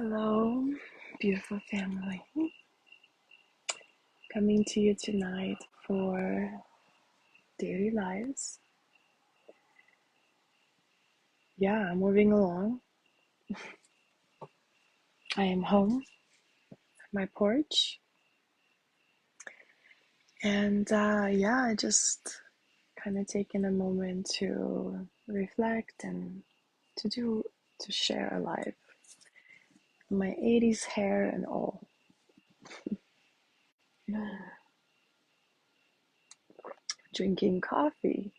Hello, beautiful family. Coming to you tonight for daily lives. Yeah, moving along. I am home, my porch, and I just kind of taking a moment to reflect and to share a life. My 80s hair and all. Drinking coffee,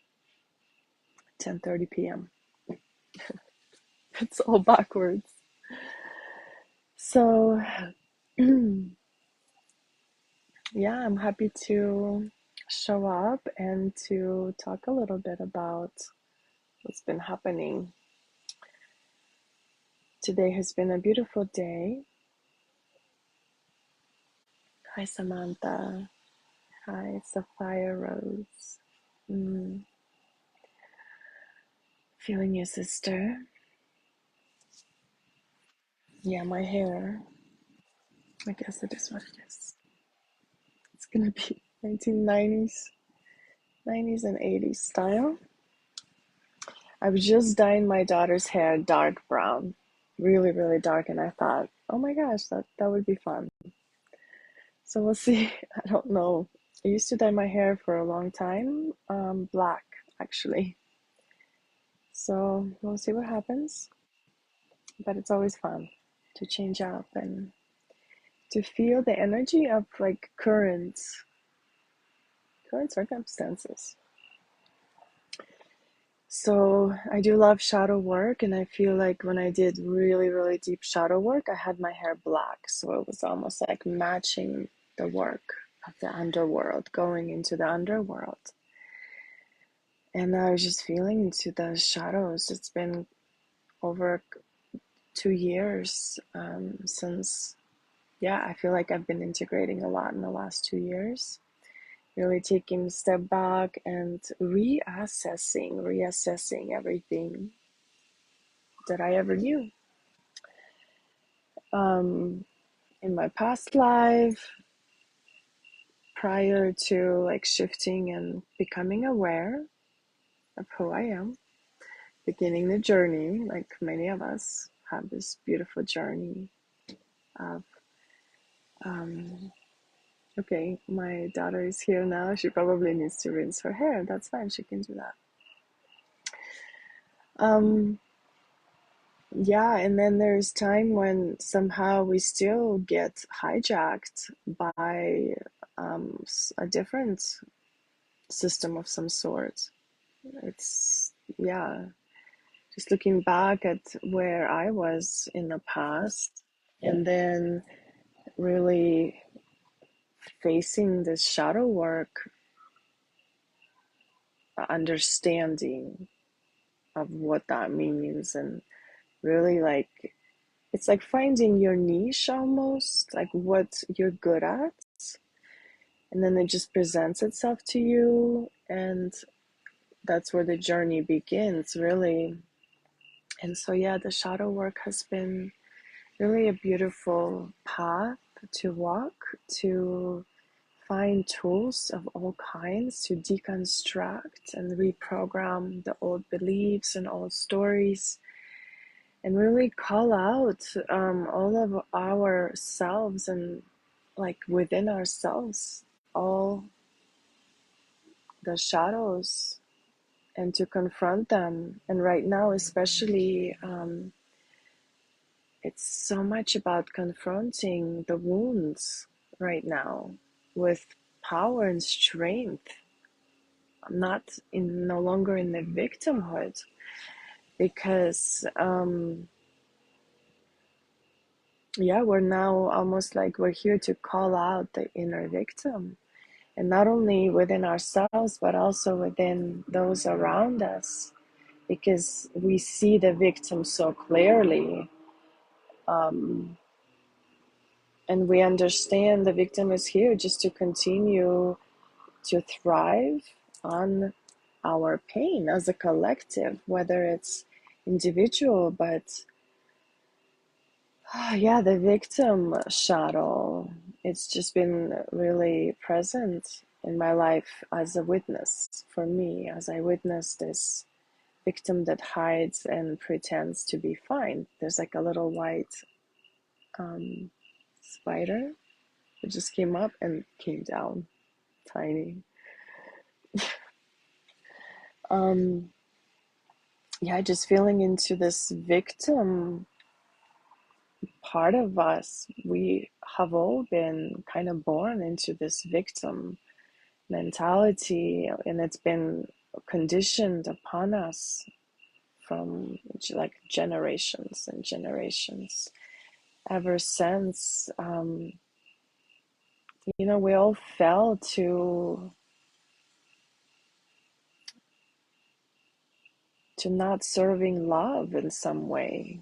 10:30 p.m. It's all backwards. So, yeah, I'm happy to show up and to talk a little bit about what's been happening. Today has been a beautiful day. Hi, Samantha. Hi, Sapphire Rose. Mm, feeling you, sister. Yeah, my hair. I guess it is what it is. It's gonna be 1990s, 90s and 80s style. I was just dyeing my daughter's hair dark brown, really, really dark, and I thought, oh my gosh, that would be fun. So we'll see. I don't know. I used to dye my hair for a long time, black actually. So we'll see what happens. But it's always fun to change up and to feel the energy of like current circumstances. So I do love shadow work, and I feel like when I did really, really deep shadow work, I had my hair black. So it was almost like matching the work of the underworld, going into the underworld. And I was just feeling into the shadows. It's been over 2 years since, yeah, I feel like I've been integrating a lot in the last 2 years. Really taking a step back and reassessing everything that I ever knew. Um, in my past life, prior to like shifting and becoming aware of who I am, beginning the journey, like many of us have this beautiful journey of, okay, my daughter is here now. She probably needs to rinse her hair. That's fine. She can do that. Um, yeah, and then there's time when somehow we still get hijacked by a different system of some sort. It's, yeah, just looking back at where I was in the past and then really facing this shadow work, understanding of what that means, and really like it's like finding your niche almost, like what you're good at, and then it just presents itself to you, and that's where the journey begins, really. And so, yeah, the shadow work has been really a beautiful path to walk, to find tools of all kinds to deconstruct and reprogram the old beliefs and old stories, and really call out all of ourselves and like within ourselves, all the shadows, and to confront them. And right now, especially, it's so much about confronting the wounds right now with power and strength. I'm not in no longer in the victimhood, because yeah, we're now almost like we're here to call out the inner victim, and not only within ourselves but also within those around us, because we see the victim so clearly, and we understand the victim is here just to continue to thrive on our pain as a collective, whether it's individual, but Yeah, the victim shadow. It's just been really present in my life as a witness for me, as I witness this victim that hides and pretends to be fine. There's like a little white um, spider that just came up and came down, tiny. Um, yeah, just feeling into this victim part of us. We have all been kind of born into this victim mentality, and it's been conditioned upon us from like generations and generations ever since. We all fell to not serving love in some way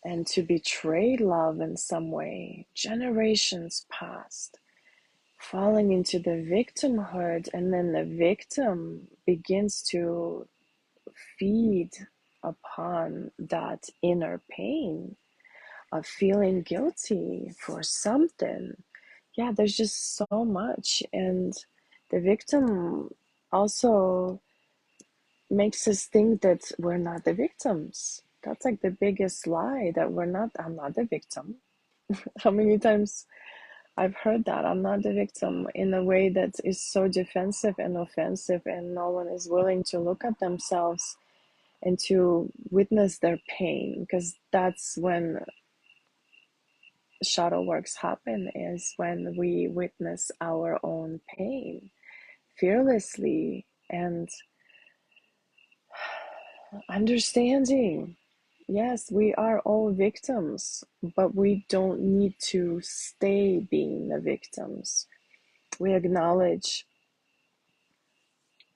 and to betray love in some way, generations past, falling into the victimhood, and then the victim begins to feed upon that inner pain of feeling guilty for something. Yeah, there's just so much. And the victim also makes us think that we're not the victims. That's like the biggest lie, that I'm not the victim. How many times I've heard that I'm not the victim, in a way that is so defensive and offensive, and no one is willing to look at themselves and to witness their pain, because that's when shadow works happen, is when we witness our own pain fearlessly and understanding. Yes, we are all victims, but we don't need to stay being the victims. We acknowledge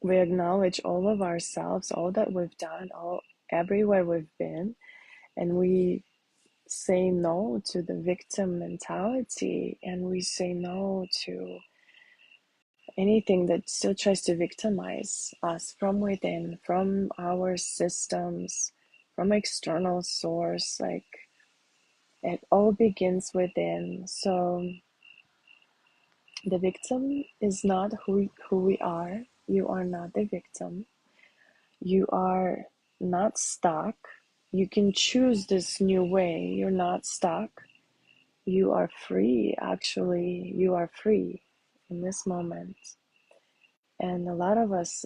we acknowledge all of ourselves, all that we've done, all everywhere we've been, and we say no to the victim mentality, and we say no to anything that still tries to victimize us from within, from our systems, from external source. Like, it all begins within. So the victim is not who we are. You are not the victim. You are not stuck. You can choose this new way. You're not stuck. You are free. Actually, you are free in this moment. And a lot of us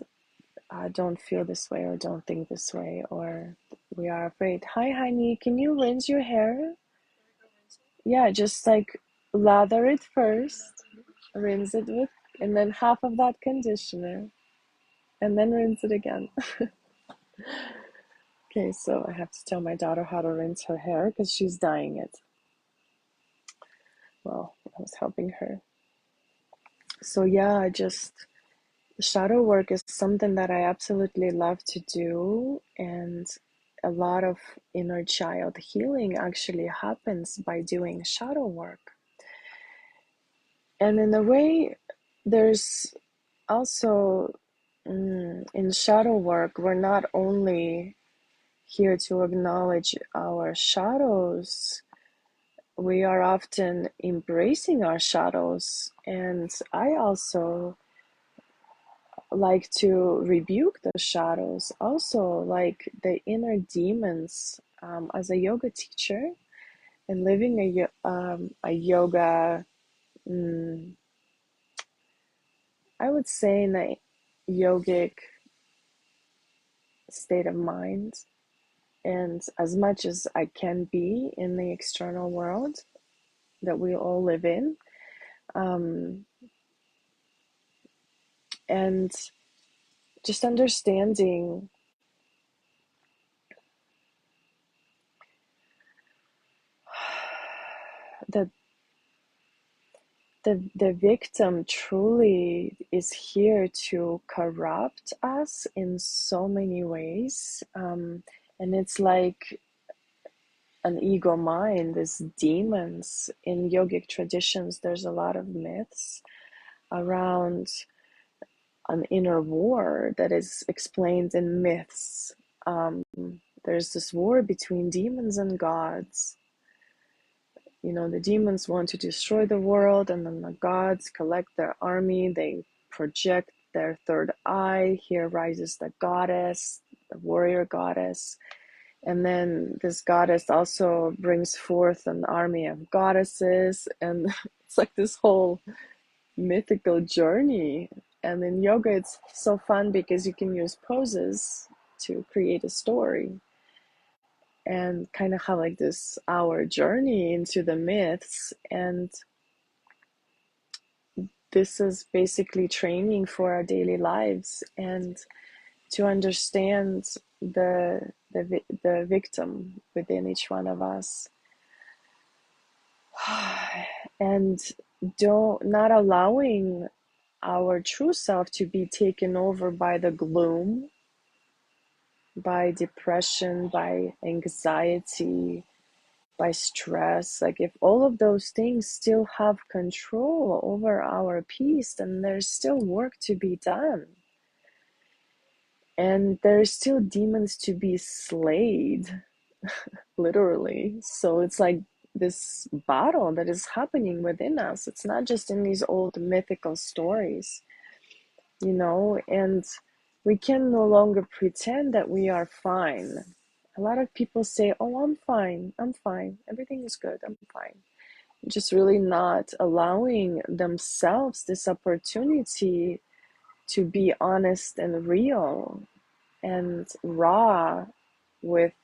don't feel this way or don't think this way, or we are afraid. Hi, honey, can you rinse your hair? Yeah, just like lather it first, rinse it with, and then half of that conditioner, and then rinse it again. Okay, so I have to tell my daughter how to rinse her hair because she's dyeing it. Well, I was helping her. So yeah, just shadow work is something that I absolutely love to do, and a lot of inner child healing actually happens by doing shadow work. And in a way, there's also in shadow work, we're not only here to acknowledge our shadows, we are often embracing our shadows. And I also like to rebuke the shadows, also like the inner demons, as a yoga teacher and living a yoga, I would say, in a yogic state of mind, and as much as I can be in the external world that we all live in, um, and just understanding that the victim truly is here to corrupt us in so many ways. And it's like an ego mind, these demons. In yogic traditions, there's a lot of myths around an inner war that is explained in myths. Um, there's this war between demons and gods, the demons want to destroy the world, and then the gods collect their army. They project their third eye. Here rises the goddess, the warrior goddess. And then this goddess also brings forth an army of goddesses. And it's like this whole mythical journey. And in yoga, it's so fun because you can use poses to create a story and kind of have like this our journey into the myths. And this is basically training for our daily lives and to understand the victim within each one of us, and don't not allowing our true self to be taken over by the gloom, by depression, by anxiety, by stress. Like, if all of those things still have control over our peace, then there's still work to be done. And there's still demons to be slayed, literally. So it's like this battle that is happening within us. It's not just in these old mythical stories, and we can no longer pretend that we are fine. A lot of people say, "Oh, I'm fine, everything is good, I'm fine." Just really not allowing themselves this opportunity to be honest and real and raw with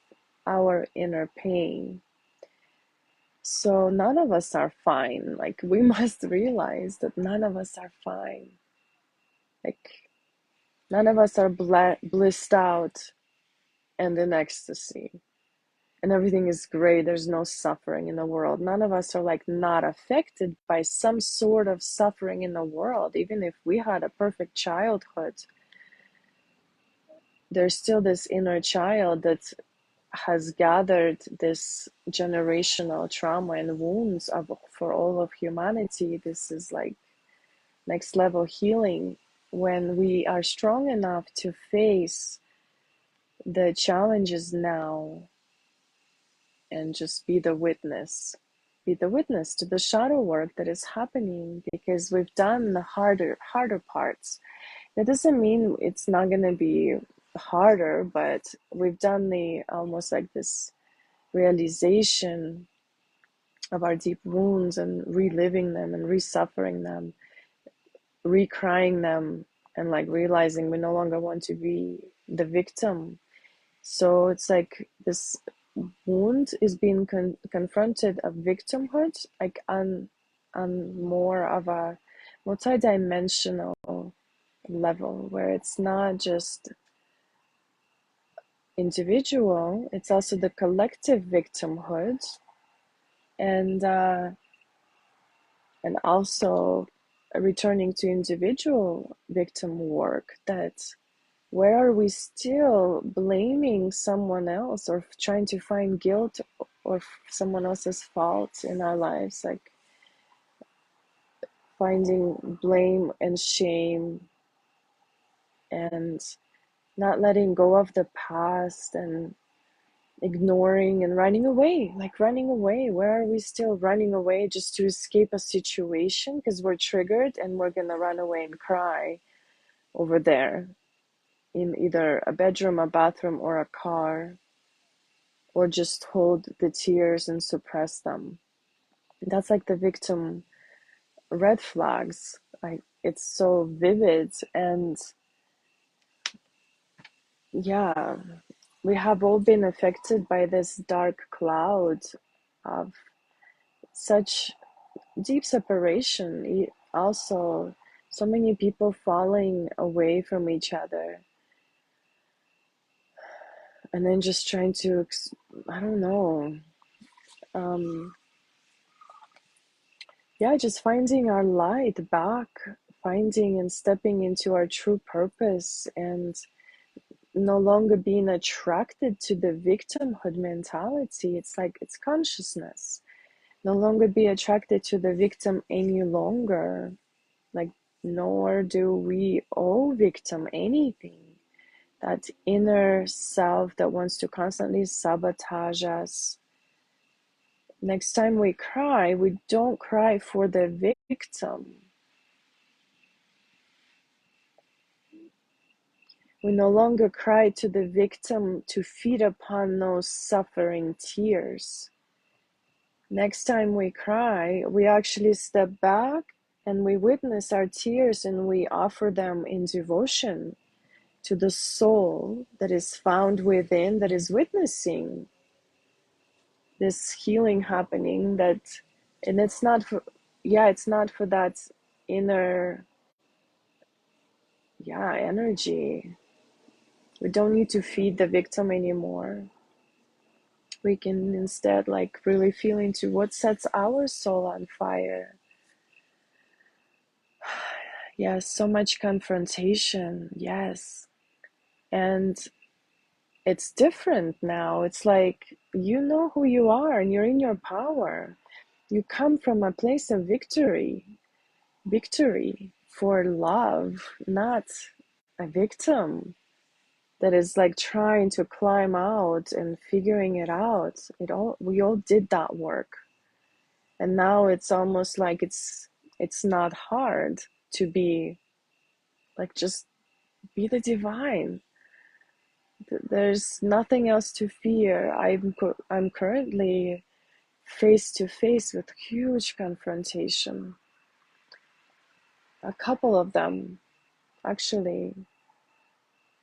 our inner pain. So none of us are fine. Like, we must realize that none of us are fine. Like, none of us are blissed out and in ecstasy and everything is great. There's no suffering in the world. None of us are like not affected by some sort of suffering in the world. Even if we had a perfect childhood, there's still this inner child that has gathered this generational trauma and wounds for all of humanity. This is like next level healing when we are strong enough to face the challenges now and just be the witness. Be the witness to the shadow work that is happening, because we've done the harder parts. That doesn't mean it's not going to be harder, but we've done the almost like this realization of our deep wounds and reliving them and resuffering them, recrying them, and like realizing we no longer want to be the victim. So it's like this wound is being confronted of victimhood, like on more of a multi-dimensional level, where it's not just individual, it's also the collective victimhood, and also returning to individual victim work. That where are we still blaming someone else or trying to find guilt or someone else's fault in our lives, like finding blame and shame and not letting go of the past and ignoring and running away. Like, running away, where are we still running away just to escape a situation because we're triggered, and we're gonna run away and cry over there in either a bedroom, a bathroom, or a car, or just hold the tears and suppress them. That's like the victim red flags. Like, it's so vivid. And yeah, we have all been affected by this dark cloud of such deep separation. Also, so many people falling away from each other and then just trying to, I don't know, um, yeah, just finding our light back, finding and stepping into our true purpose, and no longer being attracted to the victimhood mentality. It's like, it's consciousness. No longer be attracted to the victim any longer. Like, nor do we owe victim anything. That inner self that wants to constantly sabotage us Next time we cry, we don't cry for the victim. We no longer cry to the victim to feed upon those suffering tears. Next time we cry, we actually step back and we witness our tears and we offer them in devotion to the soul that is found within, that is witnessing this healing happening. And it's not for, yeah, it's not for that inner, yeah, energy. We don't need to feed the victim anymore. We can instead like really feel into what sets our soul on fire. Yes, so much confrontation. Yes. And it's different now. It's like you know who you are and you're in your power. You come from a place of victory. Victory for love, not a victim that is like trying to climb out and figuring it out. We all did that work. And now it's almost like it's not hard to be like just be the divine. There's nothing else to fear. I'm currently face to face with huge confrontation. A couple of them, actually.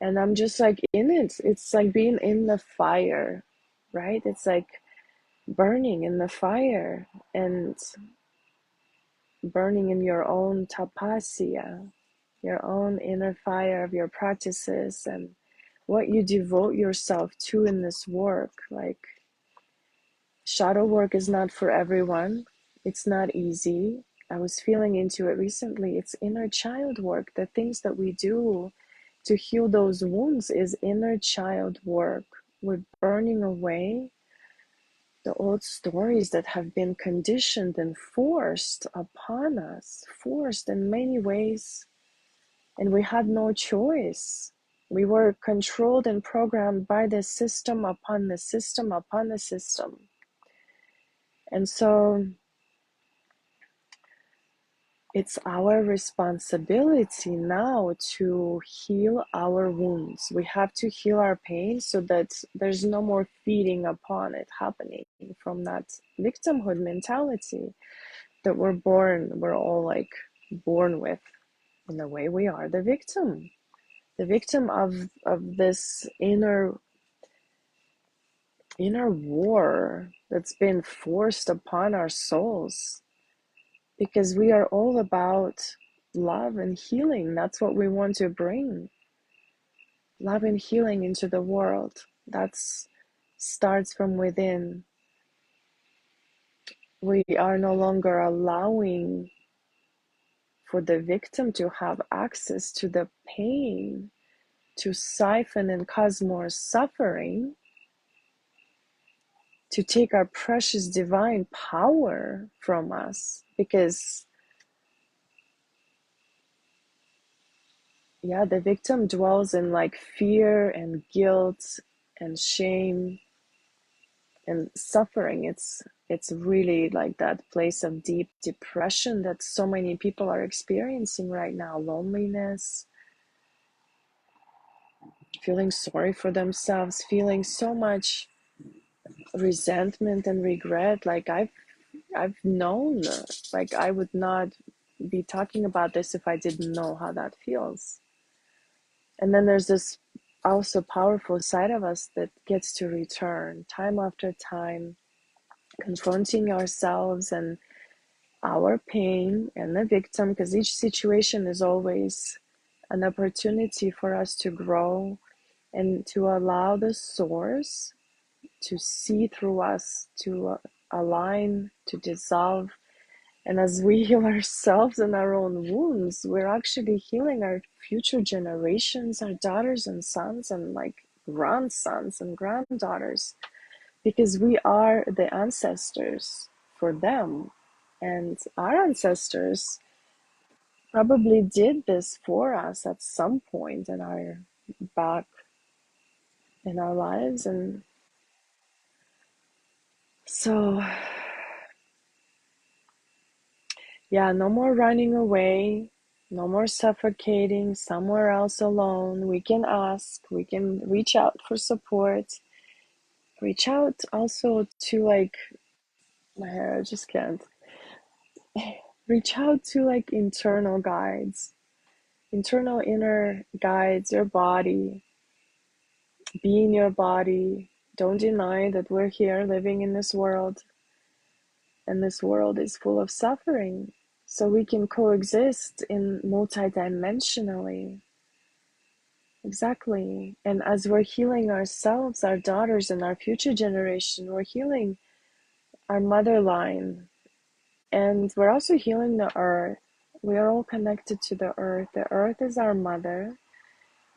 And I'm just like in it. It's like being in the fire, right? It's like burning in the fire and burning in your own tapasya, your own inner fire of your practices and what you devote yourself to in this work. Like, shadow work is not for everyone. It's not easy. I was feeling into it recently. It's inner child work. The things that we do to heal those wounds is inner child work. We're burning away the old stories that have been conditioned and forced upon us, forced in many ways, and we had no choice. We were controlled and programmed by the system upon the system upon the system. And so it's our responsibility now to heal our wounds. We have to heal our pain so that there's no more feeding upon it happening from that victimhood mentality that we're all like born with. In a way, we are the victim of this inner war that's been forced upon our souls, because we are all about love and healing. That's what we want to bring, love and healing into the world. That's starts from within. We are no longer allowing for the victim to have access to the pain, to siphon and cause more suffering, to take our precious divine power from us. Because, yeah, the victim dwells in like fear and guilt and shame and suffering. It's really like that place of deep depression that so many people are experiencing right now. Loneliness, feeling sorry for themselves, feeling so much resentment and regret. Like I've known, like I would not be talking about this if I didn't know how that feels. And then there's this also powerful side of us that gets to return time after time, confronting ourselves and our pain and the victim, because each situation is always an opportunity for us to grow and to allow the source to see through us, to align, to dissolve. And as we heal ourselves and our own wounds, we're actually healing our future generations, our daughters and sons, and like grandsons and granddaughters, because we are the ancestors for them. And our ancestors probably did this for us at some point in our back in our lives. And so Yeah, no more running away, no more suffocating somewhere else alone. We can ask, we can reach out for support, reach out also to like my hair, I just can't. Reach out to like internal guides, internal inner guides, your body, be in your body. Don't deny that we're here living in this world, and this world is full of suffering. So we can coexist in multidimensionally. Exactly. And as we're healing ourselves, our daughters, and our future generation, we're healing our mother line. And we're also healing the earth. We are all connected to the earth. The earth is our mother,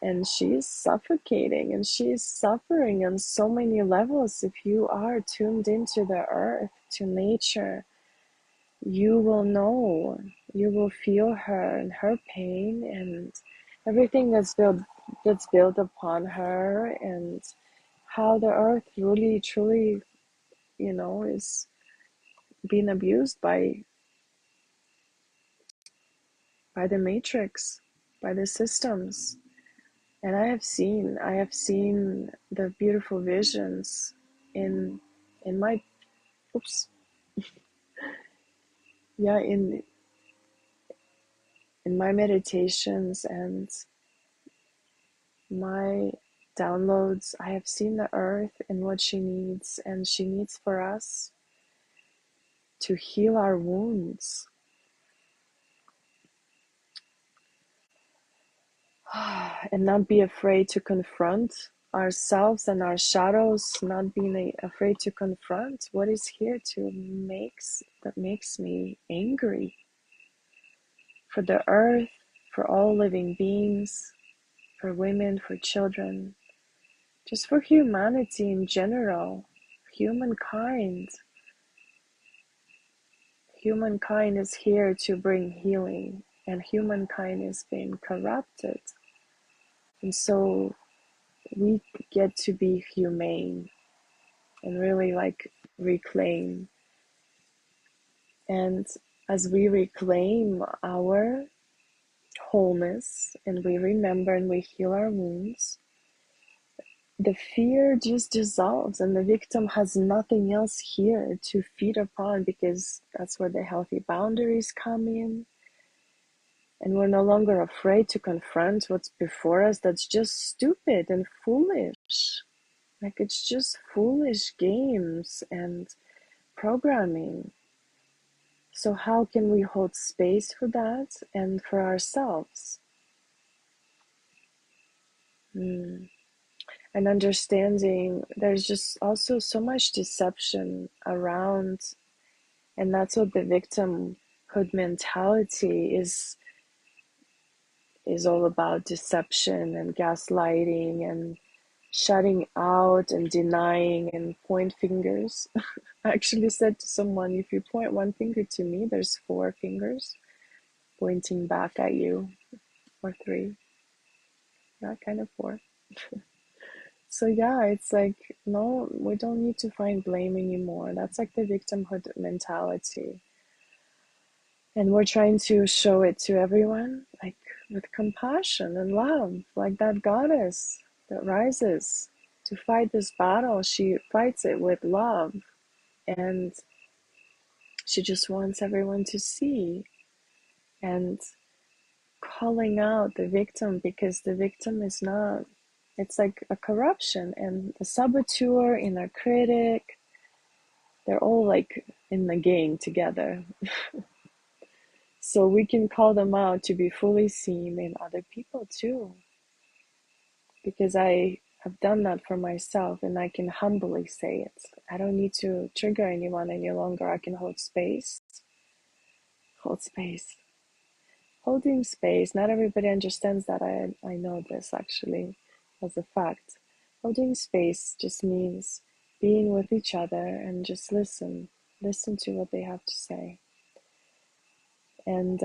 and she's suffocating and she's suffering on so many levels. If you are tuned into the earth, to nature, you will know, you will feel her and her pain and everything that's built upon her, and how the earth really truly, is being abused by the matrix, by the systems. And I have seen the beautiful visions in in my oops yeah in my meditations and my downloads. I have seen the earth and what she needs, and she needs for us to heal our wounds. And not be afraid to confront ourselves and our shadows, not being afraid to confront what is here that makes me angry, for the earth, for all living beings, for women, for children, just for humanity in general. Humankind. Humankind is here to bring healing, and humankind is being corrupted. And so we get to be humane and really like reclaim. And as we reclaim our wholeness and we remember and we heal our wounds, the fear just dissolves, and the victim has nothing else here to feed upon, because that's where the healthy boundaries come in. And we're no longer afraid to confront what's before us that's just stupid and foolish. Like, it's just foolish games and programming. So, how can we hold space for that and for ourselves? Mm. And understanding there's just also so much deception around, and that's what the victimhood mentality is all about: deception and gaslighting and shutting out and denying and point fingers. I actually said to someone, if you point one finger to me, there's four fingers pointing back at you, or three, yeah, kind of four. So yeah, it's like, no, we don't need to find blame anymore. That's like the victimhood mentality. And we're trying to show it to everyone, like with compassion and love, like that goddess that rises to fight this battle. She fights it with love, and she just wants everyone to see, and calling out the victim, because the victim is not, it's like a corruption, and the saboteur, inner critic, they're all like in the game together. So we can call them out to be fully seen in other people too, because I have done that for myself, and I can humbly say it. I don't need to trigger anyone any longer. I can hold space. Hold space. Holding space. Not everybody understands that. I know this actually as a fact. Holding space just means being with each other and just listen. Listen to what they have to say. And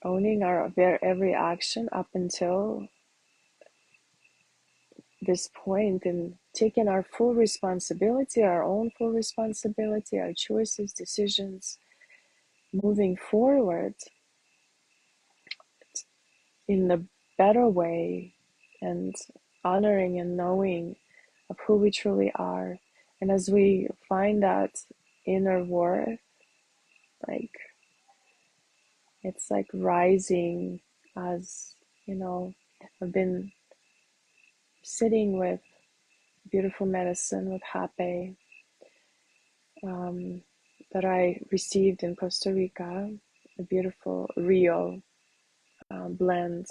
owning our every action up until this point, and taking our full responsibility, our own full responsibility, our choices, decisions, moving forward in a better way and honoring and knowing of who we truly are. And as we find that inner worth, like it's like rising as, you know, I've been sitting with beautiful medicine with Hape um, that I received in Costa Rica, a beautiful Rio blend.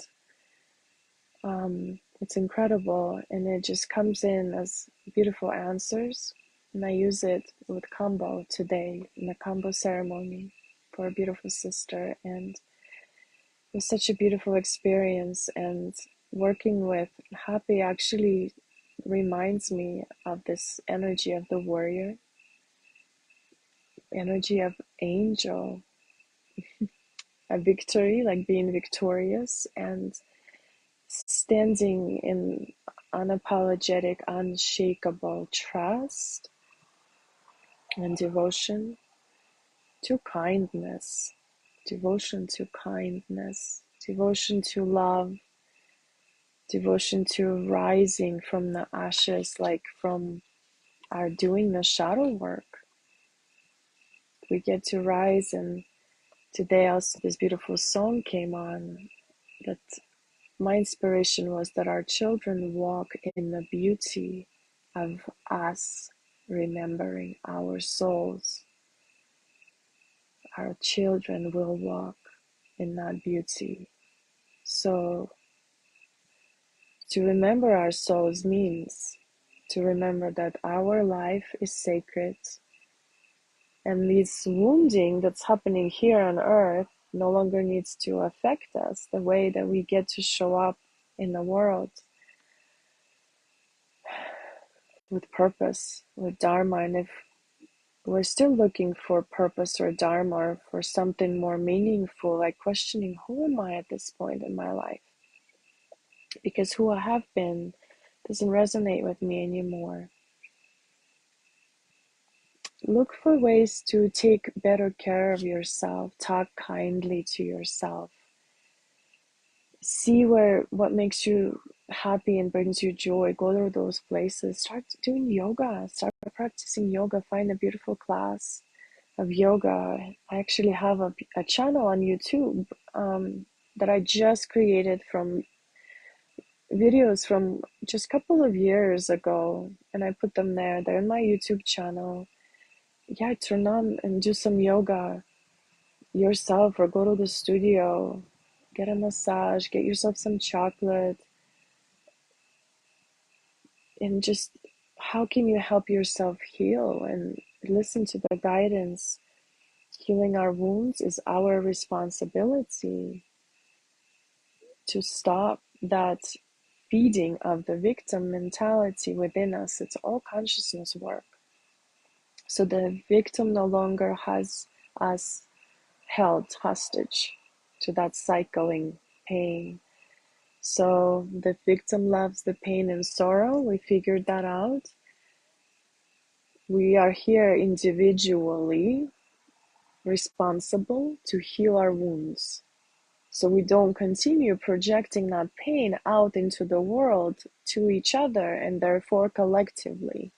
It's incredible and it just comes in as beautiful answers. And I use it with combo today in a combo ceremony for a beautiful sister. And it was such a beautiful experience. And working with Happy actually reminds me of this energy of the warrior, energy of angel, a victory, like being victorious and standing in unapologetic, unshakable trust and devotion to kindness, devotion to love, devotion to rising from the ashes, like from our doing the shadow work. We get to rise, and today also this beautiful song came on that my inspiration was that our children walk in the beauty of us remembering our souls. Our children will walk in that beauty. So, to remember our souls means to remember that our life is sacred and this wounding that's happening here on earth no longer needs to affect us the way that we get to show up in the world with purpose, with dharma. And if we're still looking for purpose or dharma or for something more meaningful, like questioning who am I at this point in my life, because who I have been doesn't resonate with me anymore. Look for ways to take better care of yourself, talk kindly to yourself, see what makes you happy and brings you joy. Go to those places, start doing yoga, start practicing yoga, find a beautiful class of yoga. I actually have a channel on YouTube that I just created from videos from just a couple of years ago, and I put them there. They're in my YouTube channel. Yeah, turn on and do some yoga yourself or go to the studio, get a massage, get yourself some chocolate, and just how can you help yourself heal and listen to the guidance. Healing our wounds is our responsibility to stop that feeding of the victim mentality within us. It's all consciousness work. So the victim no longer has us held hostage to that cycling pain. So the victim loves the pain and sorrow. We figured that out. We are here individually responsible to heal our wounds. So we don't continue projecting that pain out into the world to each other and therefore collectively.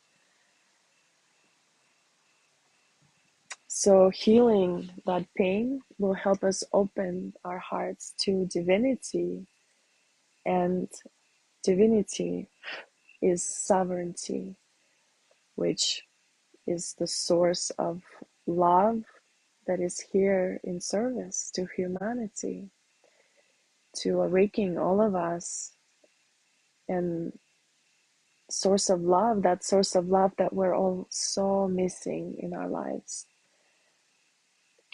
So healing that pain will help us open our hearts to divinity, and divinity is sovereignty, which is the source of love that is here in service to humanity, to awaken all of us, and source of love, that source of love that we're all so missing in our lives.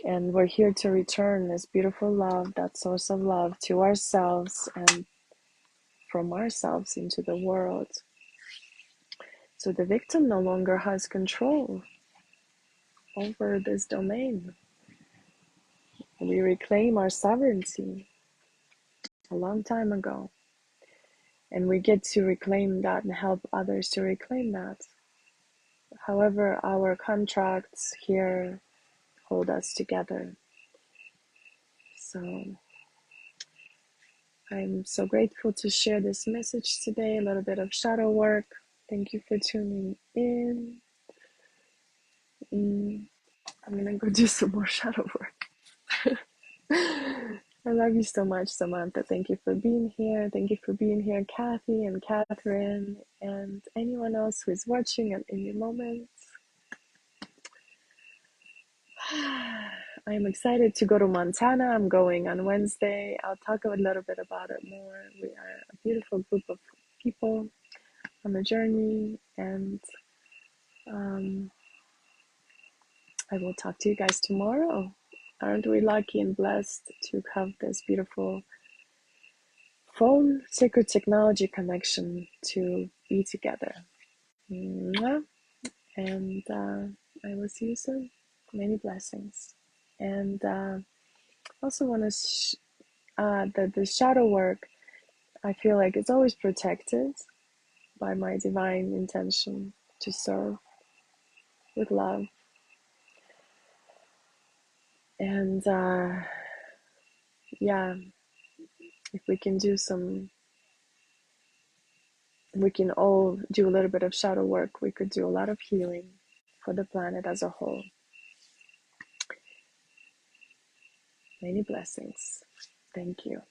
And we're here to return this beautiful love, that source of love, to ourselves and from ourselves into the world. So the victim no longer has control over this domain. We reclaim our sovereignty a long time ago. And we get to reclaim that and help others to reclaim that. However, our contracts here hold us together. So I'm so grateful to share this message today, a little bit of shadow work. Thank you for tuning in. I'm gonna go do some more shadow work. I love you so much, Samantha. Thank you for being here. Thank you for being here, Kathy and Catherine, and anyone else who is watching at any moment. I'm excited to go to Montana. I'm going on Wednesday. I'll talk a little bit about it more. We are a beautiful group of people on a journey, and um, I will talk to you guys tomorrow. Aren't we lucky and blessed to have this beautiful phone sacred technology connection to be together? Mwah. And I will see you soon. Many blessings. And also want to the shadow work. I feel like it's always protected by my divine intention to serve with love. And yeah, if we can do some, we can all do a little bit of shadow work. We could do a lot of healing for the planet as a whole. Many blessings. Thank you.